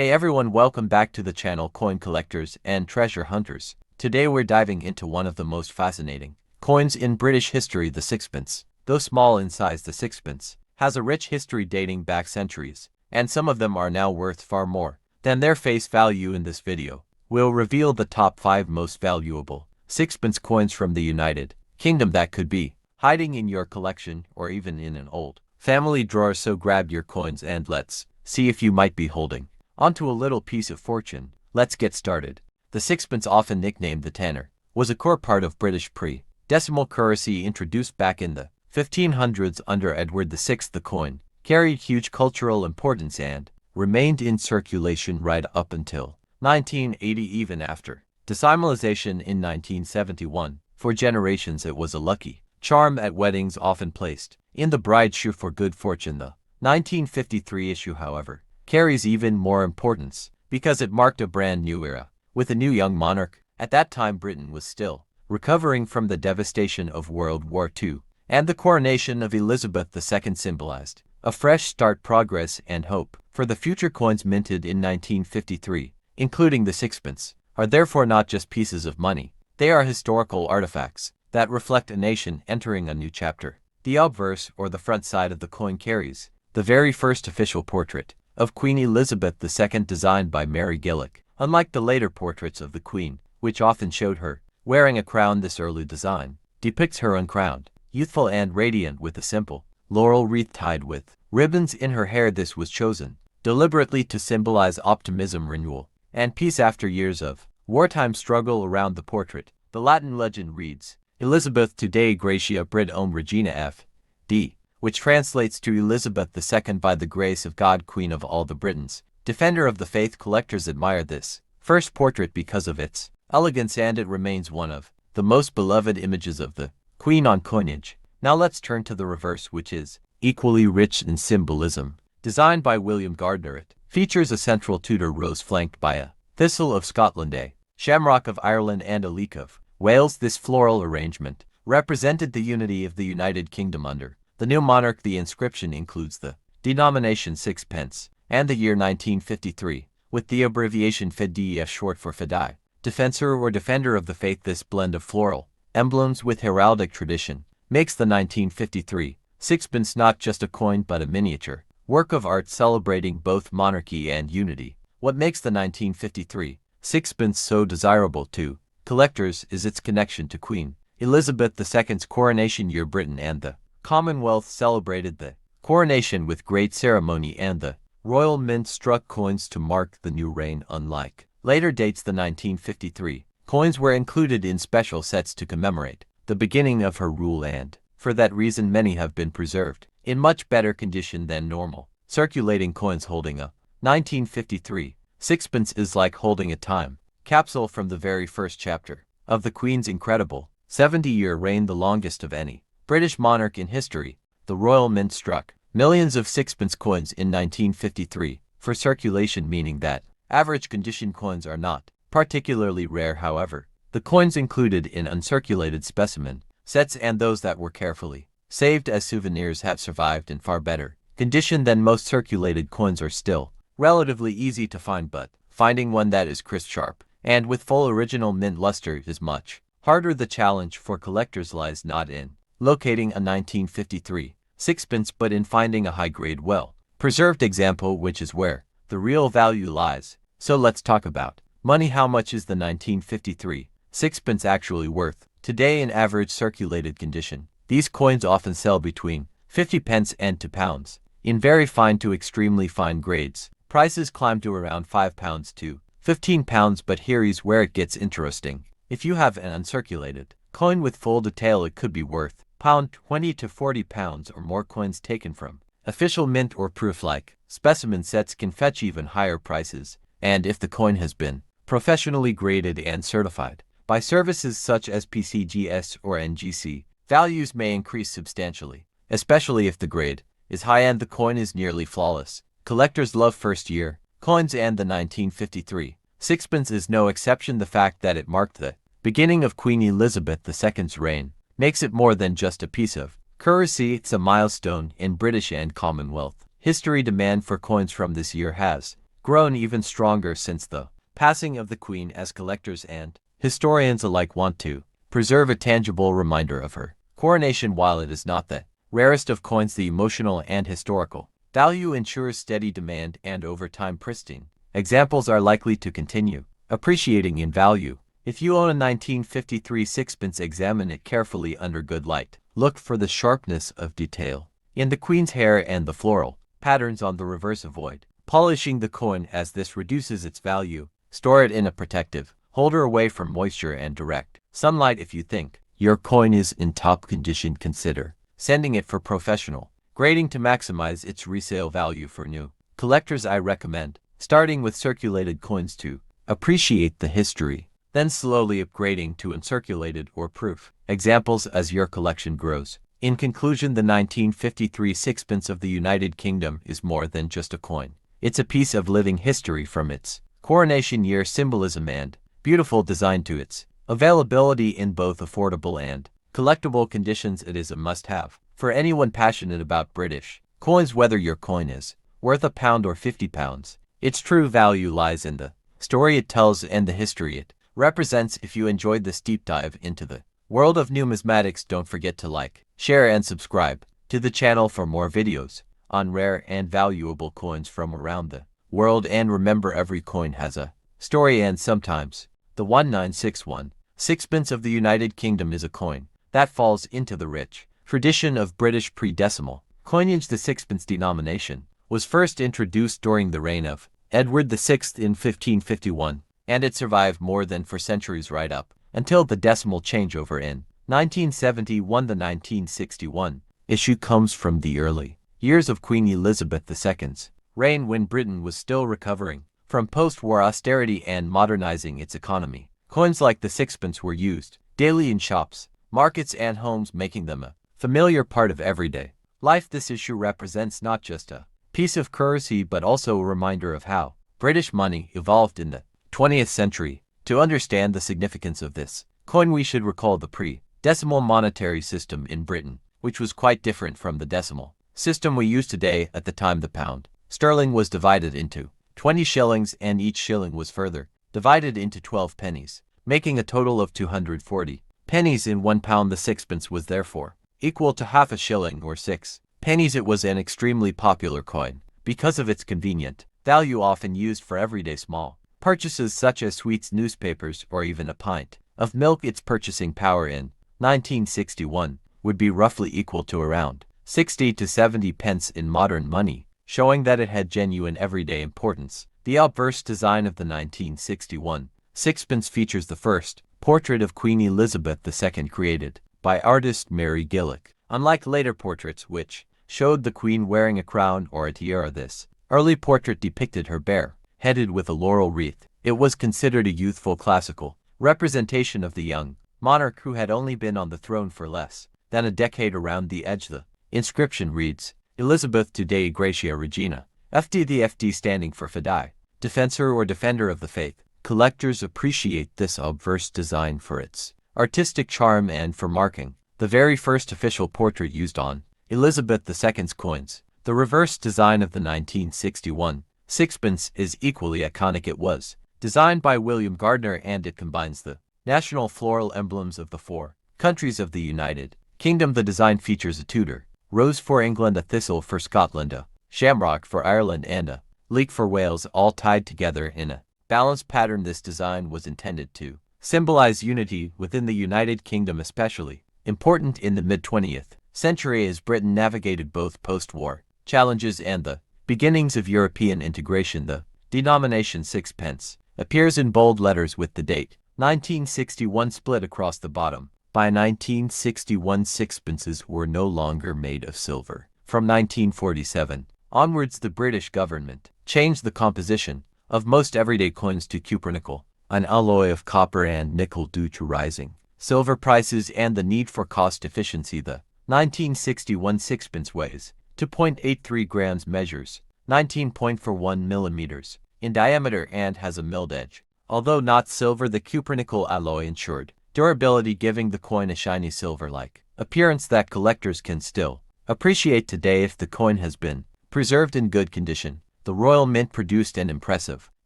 Hey everyone, welcome back to the channel Coin Collectors and Treasure Hunters. Today we're diving into one of the most fascinating coins in British history, the sixpence. Though small in size, the sixpence has a rich history dating back centuries, and some of them are now worth far more than their face value. In this video, we'll reveal the top 5 most valuable sixpence coins from the United Kingdom that could be hiding in your collection or even in an old family drawer. So grab your coins and let's see if you might be holding onto a little piece of fortune. Let's get started. The sixpence, often nicknamed the tanner, was a core part of British pre-decimal currency introduced back in the 1500s under Edward VI. The coin carried huge cultural importance and remained in circulation right up until 1980, even after decimalization in 1971. For generations it was a lucky charm at weddings, often placed in the bride's shoe for good fortune. The 1953 issue, however, carries even more importance because it marked a brand new era with a new young monarch. At that time, Britain was still recovering from the devastation of World War II, and the coronation of Elizabeth II symbolized a fresh start, progress, and hope for the future. Coins minted in 1953, including the sixpence, are therefore not just pieces of money. They are historical artifacts that reflect a nation entering a new chapter. The obverse, or the front side of the coin, carries the very first official portrait of Queen Elizabeth II, designed by Mary Gillick. Unlike the later portraits of the Queen, which often showed her wearing a crown, this early design depicts her uncrowned, youthful and radiant, with a simple laurel wreath tied with ribbons in her hair. This was chosen deliberately to symbolize optimism, renewal, and peace after years of wartime struggle. Around the portrait, the Latin legend reads, Elizabeth to Dei Gratia Brid Regina F.D., which translates to Elizabeth II, by the grace of God, Queen of all the Britons, defender of the faith. Collectors admire this first portrait because of its elegance, and it remains one of the most beloved images of the Queen on coinage. Now let's turn to the reverse, which is equally rich in symbolism. Designed by William Gardner, it features a central Tudor rose flanked by a thistle of Scotland, a shamrock of Ireland, and a leek of Wales. This floral arrangement represented the unity of the United Kingdom under the new monarch. The inscription includes the denomination sixpence and the year 1953, with the abbreviation FIDEF, short for Fidei, defensor or defender of the faith. This blend of floral emblems with heraldic tradition makes the 1953 sixpence not just a coin but a miniature work of art celebrating both monarchy and unity. What makes the 1953 sixpence so desirable to collectors is its connection to Queen Elizabeth II's coronation year. Britain and the Commonwealth celebrated the coronation with great ceremony, and the Royal Mint struck coins to mark the new reign. Unlike later dates, the 1953 coins were included in special sets to commemorate the beginning of her rule, and for that reason many have been preserved in much better condition than normal circulating coins. Holding a 1953 sixpence is like holding a time capsule from the very first chapter of the Queen's incredible 70-year reign, the longest of any British monarch in history. The Royal Mint struck millions of sixpence coins in 1953 for circulation, meaning that average condition coins are not particularly rare. However, the coins included in uncirculated specimen sets and those that were carefully saved as souvenirs have survived in far better condition than most circulated coins. Are still relatively easy to find, but finding one that is crisp, sharp, and with full original mint luster is much harder. The challenge for collectors lies not in locating a 1953 sixpence but in finding a high-grade, well-preserved example, which is where the real value lies. So let's talk about money. How much is the 1953 sixpence actually worth today in average circulated condition? These coins often sell between 50 pence and £2. In very fine to extremely fine grades, prices climb to around £5 to £15, but here is where it gets interesting. If you have an uncirculated coin with full detail, it could be worth £20 to £40 or more. Coins taken from official mint or proof-like specimen sets can fetch even higher prices, and if the coin has been professionally graded and certified by services such as PCGS or NGC, values may increase substantially, especially if the grade is high and the coin is nearly flawless. Collectors love first-year coins, and the 1953 sixpence is no exception. The fact that it marked the beginning of Queen Elizabeth II's reign makes it more than just a piece of currency. It's a milestone in British and Commonwealth history. Demand for coins from this year has grown even stronger since the passing of the Queen, as collectors and historians alike want to preserve a tangible reminder of her coronation. While it is not the rarest of coins, the emotional and historical value ensures steady demand, and over time pristine examples are likely to continue appreciating in value. If you own a 1953 sixpence, examine it carefully under good light. Look for the sharpness of detail in the Queen's hair and the floral patterns on the reverse. Avoid polishing the coin, as this reduces its value. Store it in a protective holder away from moisture and direct sunlight. If you think your coin is in top condition, consider sending it for professional grading to maximize its resale value. For new collectors, I recommend starting with circulated coins to appreciate the history, then slowly upgrading to uncirculated or proof examples as your collection grows. In conclusion, the 1953 sixpence of the United Kingdom is more than just a coin. It's a piece of living history, from its coronation year symbolism and beautiful design to its availability in both affordable and collectible conditions. It is a must-have for anyone passionate about British coins. Whether your coin is worth £1 or £50, its true value lies in the story it tells and the history it represents. If you enjoyed this deep dive into the world of numismatics, don't forget to like, share, and subscribe to the channel for more videos on rare and valuable coins from around the world. And remember, every coin has a story, and sometimes the 1961 sixpence of the United Kingdom is a coin that falls into the rich tradition of British pre-decimal coinage. The sixpence denomination was first introduced during the reign of Edward VI in 1551, and it survived more than 4 centuries, right up until the decimal changeover in 1971. The 1961 issue comes from the early years of Queen Elizabeth II's reign, when Britain was still recovering from post-war austerity and modernizing its economy. Coins like the sixpence were used daily in shops, markets, and homes, making them a familiar part of everyday life. This issue represents not just a piece of currency, but also a reminder of how British money evolved in the 20th century. To understand the significance of this coin, we should recall the pre-decimal monetary system in Britain, which was quite different from the decimal system we use today. At the time, the pound sterling was divided into 20 shillings, and each shilling was further divided into 12 pennies, making a total of 240 pennies in £1. The sixpence was therefore equal to half a shilling, or 6 pennies. It was an extremely popular coin because of its convenient value, often used for everyday small purchases such as sweets, newspapers, or even a pint of milk. Its purchasing power in 1961 would be roughly equal to around 60 to 70 pence in modern money, showing that it had genuine everyday importance. The obverse design of the 1961 sixpence features the first portrait of Queen Elizabeth II, created by artist Mary Gillick. Unlike later portraits, which showed the Queen wearing a crown or a tiara, this early portrait depicted her bare-headed with a laurel wreath. It was considered a youthful classical representation of the young monarch, who had only been on the throne for less than a decade. Around the edge, the inscription reads, "Elizabeth to Dei Gratia Regina." FD, the FD standing for Fidei, Defensor or Defender of the Faith. Collectors appreciate this obverse design for its artistic charm and for marking the very first official portrait used on Elizabeth II's coins. The reverse design of the 1961 sixpence is equally iconic. It was designed by William Gardner, and it combines the national floral emblems of the 4 countries of the United Kingdom. The design features a Tudor rose for England, a thistle for Scotland, a shamrock for Ireland, and a leek for Wales, all tied together in a balanced pattern. This design was intended to symbolize unity within the United Kingdom, especially important in the mid-20th century as Britain navigated both post-war challenges and the beginnings of European integration. The denomination sixpence appears in bold letters with the date 1961 split across the bottom. By 1961, sixpences were no longer made of silver. From 1947 onwards, the British government changed the composition of most everyday coins to cupronickel, an alloy of copper and nickel. Due to rising silver prices and the need for cost efficiency, the 1961 sixpence weighs 2.83 grams, measures 19.41 millimeters in diameter, and has a milled edge. Although not silver, the cupronickel alloy ensured durability, giving the coin a shiny silver-like appearance that collectors can still appreciate today. If the coin has been preserved in good condition, the Royal Mint produced an impressive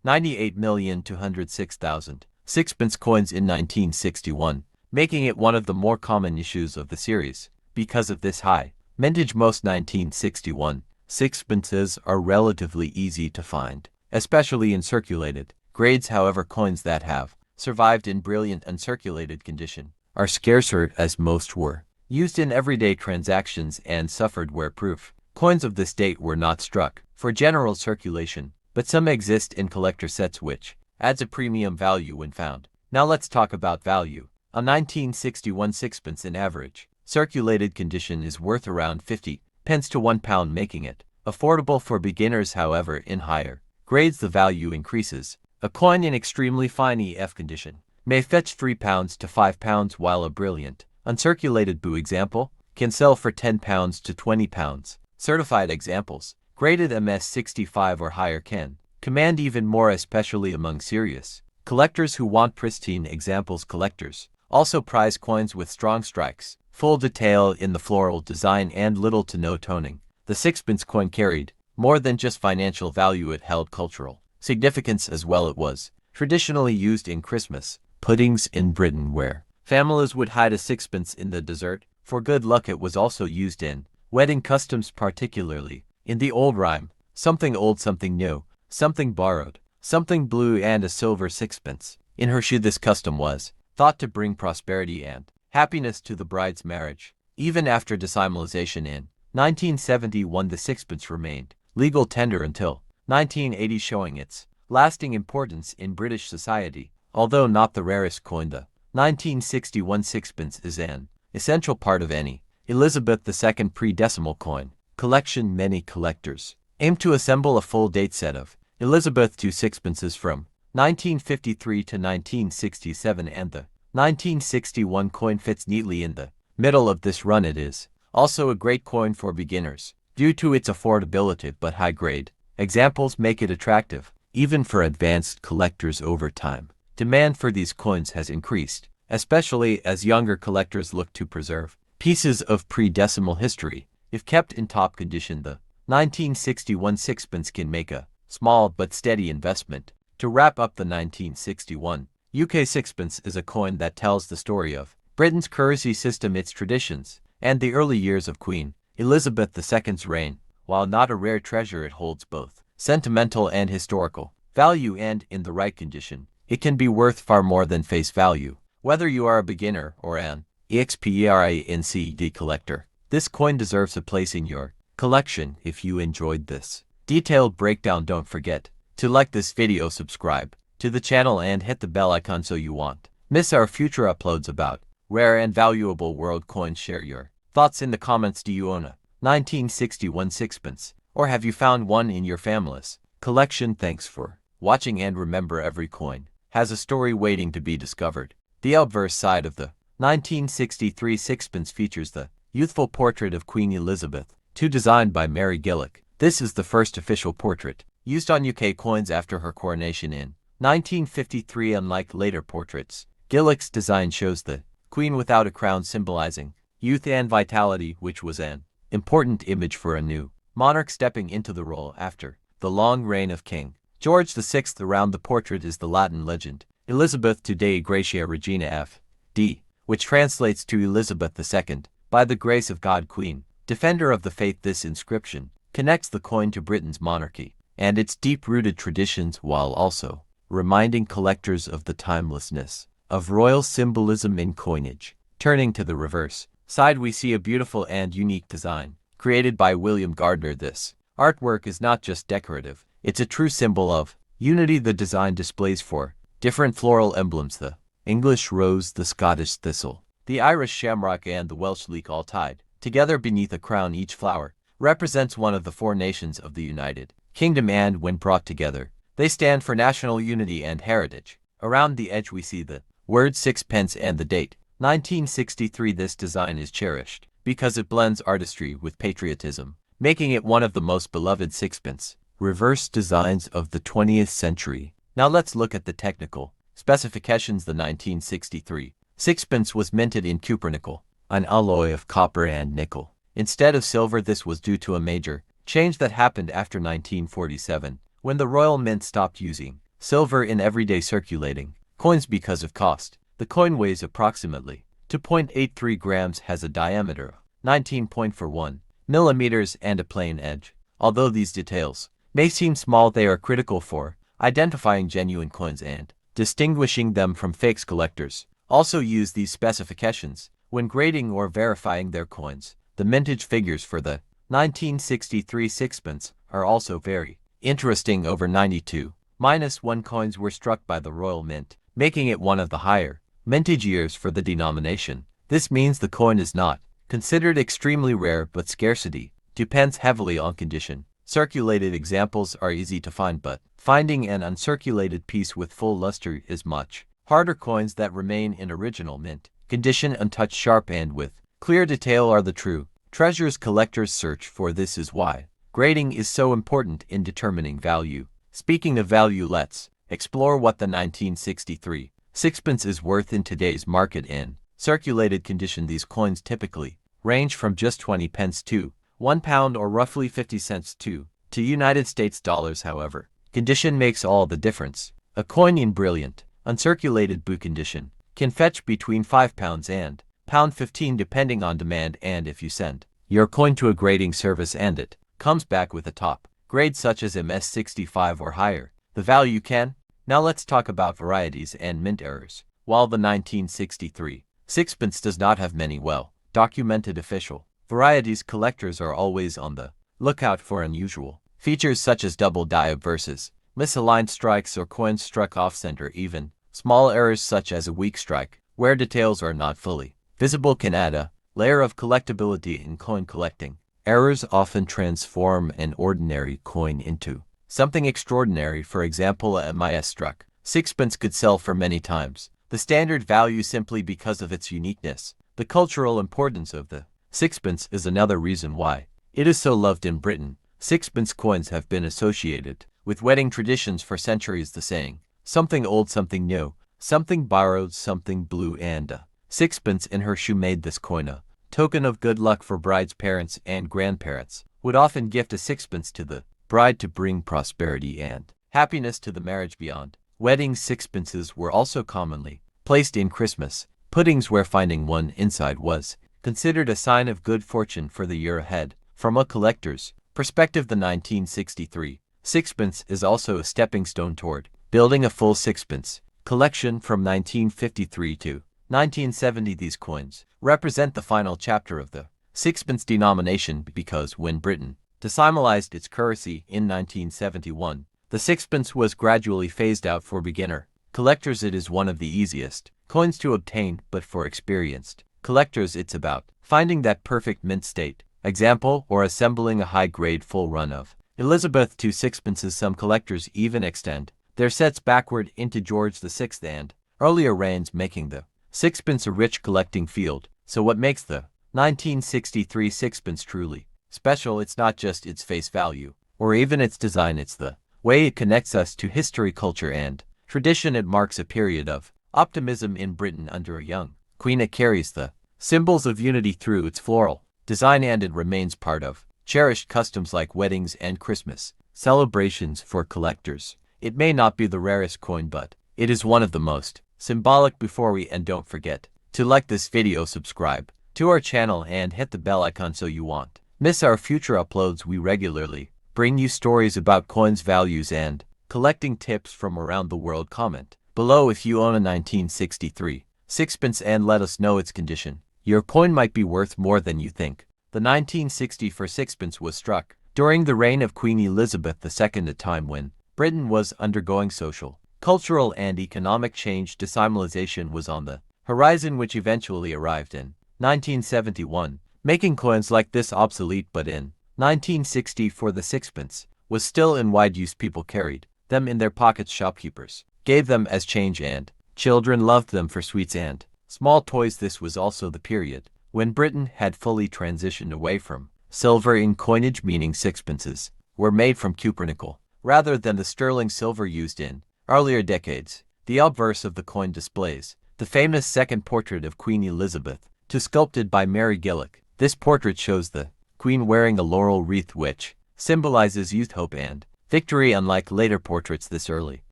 98,206,000 sixpence coins in 1961, making it one of the more common issues of the series. Because of this high mintage, most 1961 sixpences are relatively easy to find, especially in circulated grades. However, coins that have survived in brilliant uncirculated condition are scarcer, as most were used in everyday transactions and suffered wear-proof. Coins of this date were not struck for general circulation, but some exist in collector sets, which adds a premium value when found. Now let's talk about value. A 1961 sixpence in average circulated condition is worth around 50 pence to £1, making it affordable for beginners. However, in higher grades the value increases. A coin in extremely fine EF condition may fetch £3 to £5, while a brilliant uncirculated BU example can sell for £10 to £20. Certified examples, graded MS65 or higher, can command even more, especially among serious collectors who want pristine examples. Collectors also prize coins with strong strikes, full detail in the floral design, and little to no toning. The sixpence coin carried more than just financial value, it held cultural significance as well. It was traditionally used in Christmas puddings in Britain, where families would hide a sixpence in the dessert for good luck. It was also used in wedding customs, particularly in the old rhyme, something old, something new, something borrowed, something blue, and a silver sixpence in her shoe. This custom was thought to bring prosperity and happiness to the bride's marriage. Even after decimalization in 1971, the sixpence remained legal tender until 1980, showing its lasting importance in British society. Although not the rarest coin, the 1961 sixpence is an essential part of any Elizabeth II pre-decimal coin collection. Many collectors aim to assemble a full date set of Elizabeth II sixpences from 1953 to 1967, and the 1961 coin fits neatly in the middle of this run. It is also a great coin for beginners due to its affordability, but high-grade examples make it attractive even for advanced collectors. Over time, demand for these coins has increased, especially as younger collectors look to preserve pieces of pre-decimal history. If kept in top condition, the 1961 sixpence can make a small but steady investment. To wrap up, the 1961 UK sixpence is a coin that tells the story of Britain's currency system, its traditions, and the early years of Queen Elizabeth II's reign. While not a rare treasure, it holds both sentimental and historical value, and in the right condition, it can be worth far more than face value. Whether you are a beginner or an experienced collector, this coin deserves a place in your collection. If you enjoyed this detailed breakdown, don't forget to like this video, subscribe to the channel, and hit the bell icon so you won't miss our future uploads about rare and valuable world coins. Share your thoughts in the comments. Do you own a 1961 sixpence, or have you found one in your family's collection? Thanks for watching, and remember, every coin has a story waiting to be discovered. The obverse side of the 1963 sixpence features the youthful portrait of Queen Elizabeth II, designed by Mary Gillick. This is the first official portrait used on UK coins after her coronation in 1953. Unlike later portraits, Gillick's design shows the Queen without a crown, symbolizing youth and vitality, which was an important image for a new monarch stepping into the role after the long reign of King George VI. Around the portrait is the Latin legend Elizabeth to Dei Gratia Regina F.D., which translates to Elizabeth II, by the grace of God, Queen, defender of the faith. This inscription connects the coin to Britain's monarchy and its deep-rooted traditions, while also reminding collectors of the timelessness of royal symbolism in coinage. Turning to the reverse side, we see a beautiful and unique design created by William Gardner. This artwork is not just decorative, it's a true symbol of unity. The design displays four different floral emblems: the English rose, the Scottish thistle, the Irish shamrock, and the Welsh leek, all tied together beneath a crown. Each flower represents one of the four nations of the United Kingdom, and when brought together, they stand for national unity and heritage. Around the edge we see the word sixpence and the date 1963. This design is cherished because it blends artistry with patriotism, making it one of the most beloved sixpence reverse designs of the 20th century. Now let's look at the technical specifications. The 1963 sixpence was minted in cupronickel, an alloy of copper and nickel, instead of silver. This was due to a major change that happened after 1947, when the Royal Mint stopped using silver in everyday circulating coins because of cost. The coin weighs approximately 2.83 grams, has a diameter of 19.41 millimeters and a plain edge. Although these details may seem small, they are critical for identifying genuine coins and distinguishing them from fakes. Collectors also use these specifications when grading or verifying their coins. The mintage figures for the 1963 sixpence are also very interesting. Over 92-1 coins were struck by the Royal Mint, making it one of the higher mintage years for the denomination. This means the coin is not considered extremely rare, but scarcity depends heavily on condition. Circulated examples are easy to find, but finding an uncirculated piece with full luster is much harder. Coins that remain in original mint condition, untouched, sharp, and with clear detail are the true treasures collectors search for. This is why grading is so important in determining value. Speaking of value, let's explore what the 1963 sixpence is worth in today's market. In circulated condition, these coins typically range from just 20 pence to £1, or roughly 50 cents to United States dollars. However, condition makes all the difference. A coin in brilliant, uncirculated boot condition can fetch between £5 and £15 depending on demand, and if you send your coin to a grading service and it comes back with a top grade such as MS65 or higher, the value can. Now let's talk about varieties and mint errors. While the 1963 sixpence does not have many well-documented official varieties, collectors are always on the lookout for unusual features such as double diop versus misaligned strikes or coins struck off-center. Even small errors such as a weak strike, where details are not fully visible, can add a layer of collectability in coin collecting. Errors often transform an ordinary coin into something extraordinary. For example, a mis-struck sixpence could sell for many times the standard value simply because of its uniqueness. The cultural importance of the sixpence is another reason why it is so loved in Britain. Sixpence coins have been associated with wedding traditions for centuries. The saying, something old, something new, something borrowed, something blue, and a sixpence in her shoe made this coin a token of good luck for bride's parents and grandparents. Would often gift a sixpence to the bride to bring prosperity and happiness to the marriage beyond. Wedding sixpences were also commonly placed in Christmas puddings, where finding one inside was considered a sign of good fortune for the year ahead. From a collector's perspective, the 1963 sixpence is also a stepping stone toward building a full sixpence collection. From 1953 to 1970, these coins represent the final chapter of the sixpence denomination, because when Britain decimalized its currency in 1971, the sixpence was gradually phased out. For beginner collectors, it is one of the easiest coins to obtain, but for experienced collectors, it's about finding that perfect mint state example or assembling a high-grade full run of Elizabeth II sixpences. Some collectors even extend their sets backward into George VI and earlier reigns, making the sixpence a rich collecting field. So what makes the 1963 sixpence truly special? It's not just its face value or even its design, it's the way it connects us to history, culture, and tradition. It marks a period of optimism in Britain under a young queen. It carries the symbols of unity through its floral design, and it remains part of cherished customs like weddings and Christmas celebrations. For collectors, it may not be the rarest coin, but it is one of the most symbolic. Before we end, don't forget to like this video, subscribe to our channel, and hit the bell icon so you won't miss our future uploads. We regularly bring you stories about coins, values, and collecting tips from around the world. Comment below if you own a 1963 sixpence and let us know its condition. Your coin might be worth more than you think. The 1964 sixpence was struck during the reign of Queen Elizabeth II, a time when Britain was undergoing social, cultural, and economic change. Decimalization was on the horizon, which eventually arrived in 1971, making coins like this obsolete. But in 1964, the sixpence was still in wide use. People carried them in their pockets, shopkeepers gave them as change, and children loved them for sweets and small toys. This was also the period when Britain had fully transitioned away from silver in coinage, meaning sixpences were made from cupronickel rather than the sterling silver used in earlier decades. The obverse of the coin displays the famous second portrait of Queen Elizabeth II, sculpted by Mary Gillick. This portrait shows the Queen wearing a laurel wreath, which symbolizes youth, hope, and victory. Unlike later portraits, this early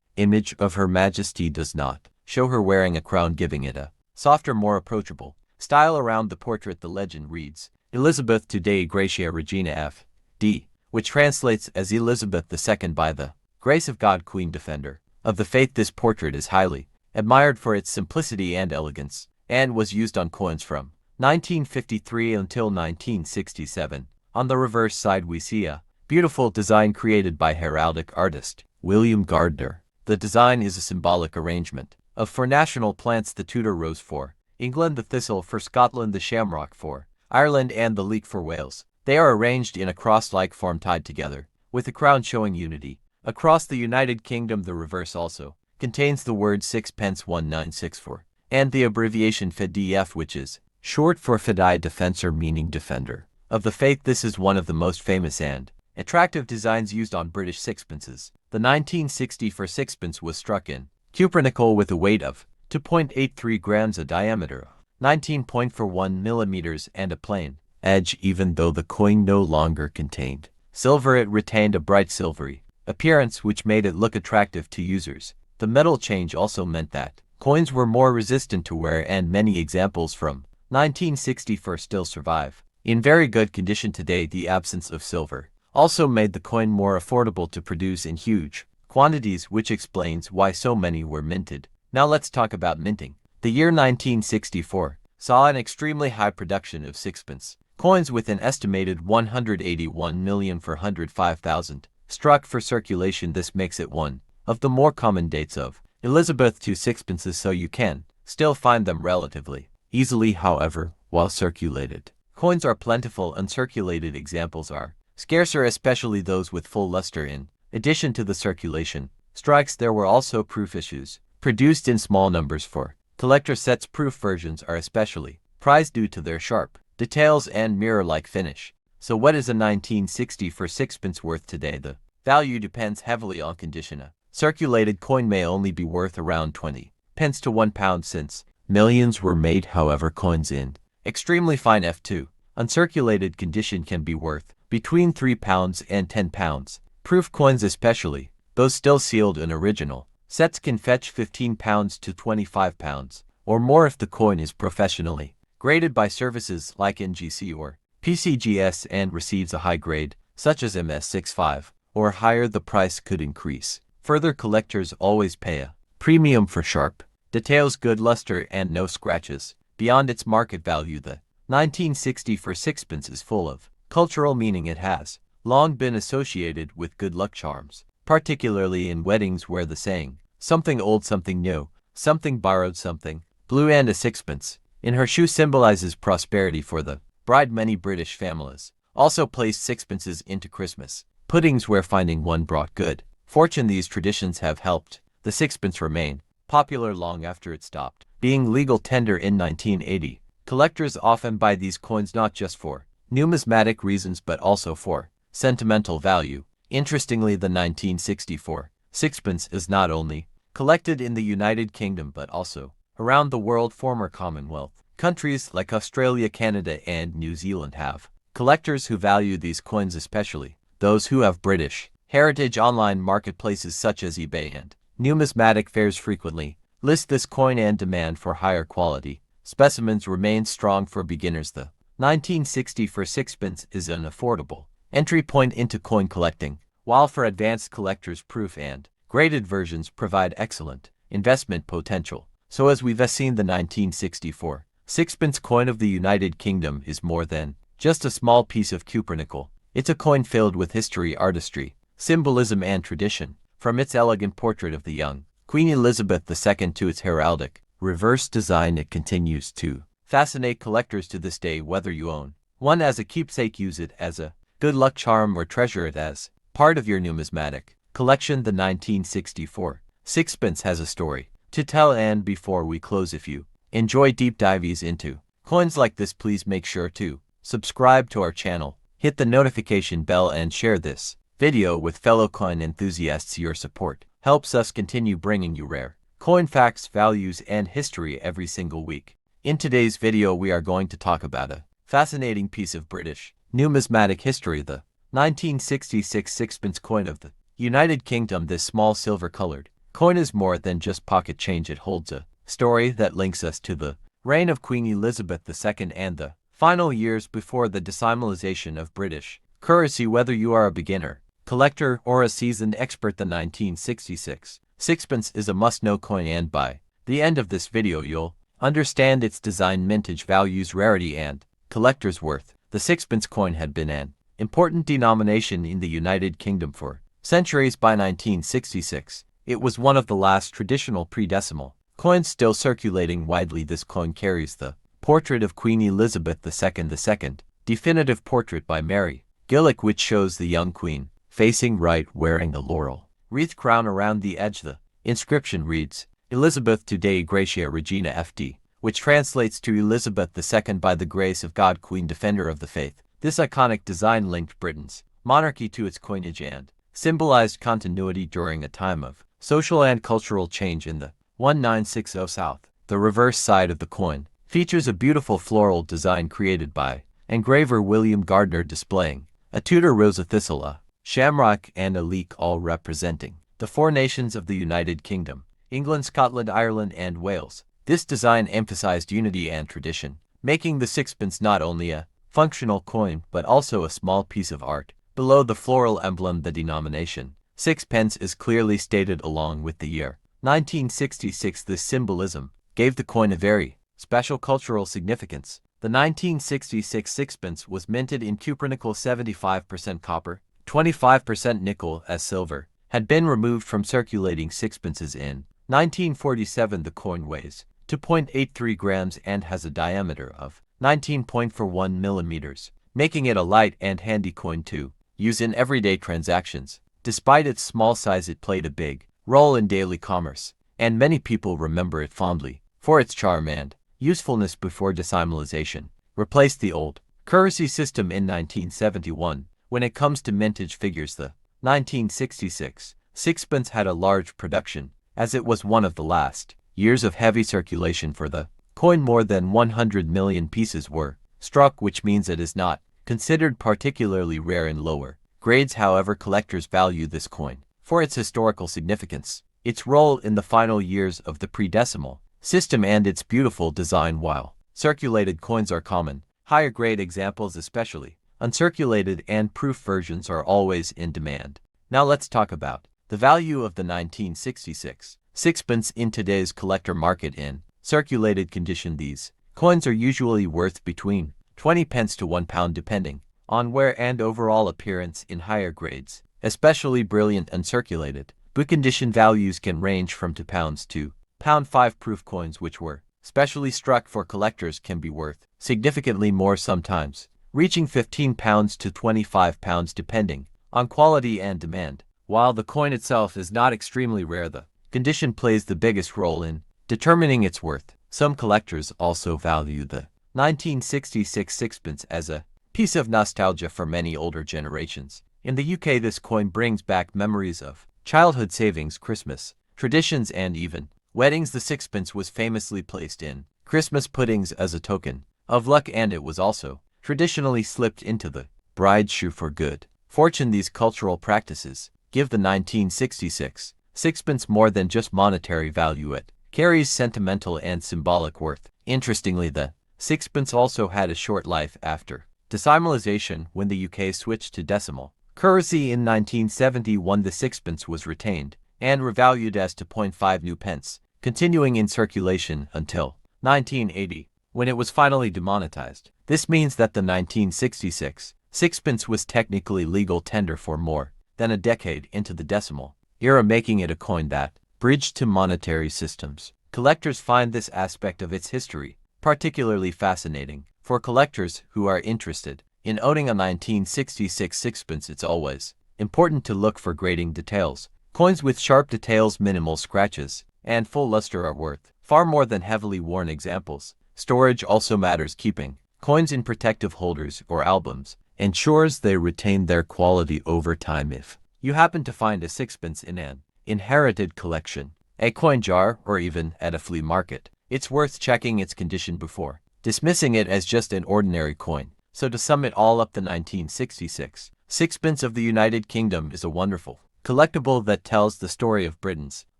image of Her Majesty does not show her wearing a crown, giving it a softer, more approachable style around the portrait. The legend reads, Elizabeth to Dei Gratia Regina F.D., which translates as Elizabeth II by the grace of God, Queen Defender of the Faith. This portrait is highly admired for its simplicity and elegance, and was used on coins from 1953 until 1967. On the reverse side we see a beautiful design created by heraldic artist William Gardner. The design is a symbolic arrangement of four national plants: the Tudor rose for England, the thistle for Scotland, the shamrock for Ireland, and the leek for Wales. They are arranged in a cross-like form tied together, with the crown showing unity. Across the United Kingdom, the reverse also contains the word Sixpence 1964, and the abbreviation FDF, which is short for Fidei Defensor, meaning defender of the faith. This is one of the most famous and attractive designs used on British sixpences. The 1964 sixpence was struck in cupronickel with a weight of 2.83 grams, a diameter of 19.41 millimeters, and a plain edge. Even though the coin no longer contained silver, it retained a bright silvery appearance, which made it look attractive to users. The metal change also meant that coins were more resistant to wear, and many examples from 1964 still survive in very good condition today. The absence of silver also made the coin more affordable to produce in huge quantities, which explains why so many were minted. Now let's talk about minting. The year 1964 saw an extremely high production of sixpence coins, with an estimated 181,405,000 struck for circulation. This makes it one of the more common dates of Elizabeth II sixpences, so you can still find them relatively easily. However, while circulated coins are plentiful, uncirculated examples are scarcer, especially those with full luster. In addition to the circulation strikes, there were also proof issues produced in small numbers for collector sets. Proof versions are especially prized due to their sharp details and mirror-like finish. So what is a 1964 sixpence worth today? The value depends heavily on condition. A circulated coin may only be worth around 20 pence to £1 since millions were made. However, coins in extremely fine F2 uncirculated condition can be worth between £3 and £10. Proof coins, especially those still sealed in original sets, can fetch £15 to £25 or more if the coin is professionally graded by services like NGC or PCGS and receives a high grade, such as MS65 or higher. The price could increase further. Collectors always pay a premium for sharp details, good luster, and no scratches beyond its market value. The 1964 sixpence is full of cultural meaning. It has long been associated with good luck charms, particularly in weddings, where the saying, something old, something new, something borrowed, something blue, and a sixpence in her shoe symbolizes prosperity for the bride. Many British families also placed sixpences into Christmas puddings, where finding one brought good fortune. These traditions have helped the sixpence remain popular long after it stopped being legal tender in 1980. Collectors often buy these coins not just for numismatic reasons but also for sentimental value. Interestingly, the 1964 sixpence is not only collected in the United Kingdom but also around the world. Former Commonwealth countries like Australia, Canada, and New Zealand have collectors who value these coins, especially those who have British heritage. Online marketplaces such as eBay and numismatic fairs frequently list this coin, and demand for higher quality specimens remains strong for beginners. The 1964 sixpence is an affordable entry point into coin collecting, while for advanced collectors, proof and graded versions provide excellent investment potential. So as we've seen, the 1964 sixpence coin of the United Kingdom is more than just a small piece of cupronickel. It's a coin filled with history, artistry, symbolism, and tradition. From its elegant portrait of the young Queen Elizabeth II to its heraldic reverse design, it continues to fascinate collectors to this day. Whether you own one as a keepsake, use it as a good luck charm, or treasure it as part of your numismatic collection, the 1964 sixpence has a story to tell. And before we close, if you enjoy deep dives into coins like this, please make sure to subscribe to our channel, hit the notification bell, and share this video with fellow coin enthusiasts. Your support helps us continue bringing you rare coin facts, values, and history every single week. In today's video, we are going to talk about a fascinating piece of British numismatic history, the 1966 sixpence coin of the United Kingdom. This small silver-colored coin is more than just pocket change. It holds a story that links us to the reign of Queen Elizabeth II and the final years before the decimalization of British currency. Whether you are a beginner, collector, or a seasoned expert, the 1966 sixpence is a must-know coin, and by the end of this video you'll understand its design, mintage, values, rarity, and collector's worth. The sixpence coin had been an important denomination in the United Kingdom for centuries. By 1966, it was one of the last traditional pre-decimal coins still circulating widely. This coin carries the portrait of Queen Elizabeth II, the second definitive portrait by Mary Gillick, which shows the young queen facing right, wearing a laurel wreath crown around the edge. The inscription reads, Elizabeth to Dei Gratia Regina FD, which translates to Elizabeth II by the grace of God, Queen Defender of the Faith. This iconic design linked Britain's monarchy to its coinage and symbolized continuity during a time of social and cultural change. In the 1960 South, the reverse side of the coin features a beautiful floral design created by engraver William Gardner, displaying a Tudor rose, a thistle, a shamrock, and a leek, all representing the four nations of the United Kingdom: England, Scotland, Ireland, and Wales. This design emphasized unity and tradition, making the sixpence not only a functional coin but also a small piece of art. Below the floral emblem, the denomination sixpence is clearly stated along with the year 1966. This symbolism gave the coin a very special cultural significance. The 1966 sixpence was minted in cupronickel, 75% copper, 25% nickel, as silver had been removed from circulating sixpences. In 1947, the coin weighs 2.83 grams and has a diameter of 19.41 millimeters, making it a light and handy coin to use in everyday transactions. Despite its small size, it played a big role in daily commerce, and many people remember it fondly for its charm and usefulness. Before decimalization replaced the old currency system in 1971, when it comes to mintage figures, the 1966 sixpence had a large production, as it was one of the last years of heavy circulation for the coin. More than 100 million pieces were struck, which means it is not considered particularly rare in lower grades. However, collectors value this coin for its historical significance, its role in the final years of the pre-decimal system, and its beautiful design. While circulated coins are common, higher grade examples, especially uncirculated and proof versions, are always in demand. Now let's talk about the value of the 1966 sixpence in today's collector market. In circulated condition, these coins are usually worth between 20 pence to £1, depending on wear and overall appearance. In higher grades, especially brilliant uncirculated book condition, values can range from £2 to £5. Proof coins, which were specially struck for collectors, can be worth significantly more, sometimes reaching £15 to £25, depending on quality and demand. While the coin itself is not extremely rare, the condition plays the biggest role in determining its worth. Some collectors also value the 1966 sixpence as a piece of nostalgia for many older generations. In the UK, this coin brings back memories of childhood savings, Christmas traditions, and even weddings. The sixpence was famously placed in Christmas puddings as a token of luck, and it was also traditionally slipped into the bride's shoe for good fortune. These cultural practices give the 1966 sixpence more than just monetary value. It carries sentimental and symbolic worth. Interestingly, the sixpence also had a short life after decimalization. When the UK switched to decimal currency in 1971, the sixpence was retained and revalued as 2.5 new pence, continuing in circulation until 1980, when it was finally demonetized. This means that the 1966 sixpence was technically legal tender for more than a decade into the decimal era, making it a coin that bridged to monetary systems. Collectors find this aspect of its history particularly fascinating. For collectors who are interested in owning a 1966 sixpence, it's always important to look for grading details. Coins with sharp details, minimal scratches, and full luster are worth far more than heavily worn examples. Storage also matters. Keeping coins in protective holders or albums ensures they retain their quality over time. If you happen to find a sixpence in an inherited collection, a coin jar, or even at a flea market, it's worth checking its condition before dismissing it as just an ordinary coin. So to sum it all up, the 1966 Sixpence of the United Kingdom is a wonderful collectible that tells the story of Britain's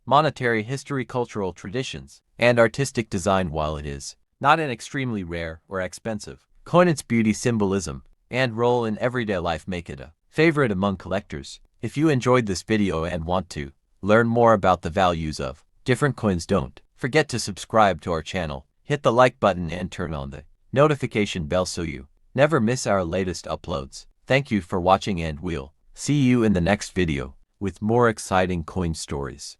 monetary history, cultural traditions, and artistic design. While it is not an extremely rare or expensive coin, its beauty, symbolism, and role in everyday life make it a favorite among collectors. If you enjoyed this video and want to learn more about the values of different coins, don't forget to subscribe to our channel, hit the like button and turn on the notification bell so you never miss our latest uploads. Thank you for watching and we'll see you in the next video with more exciting coin stories.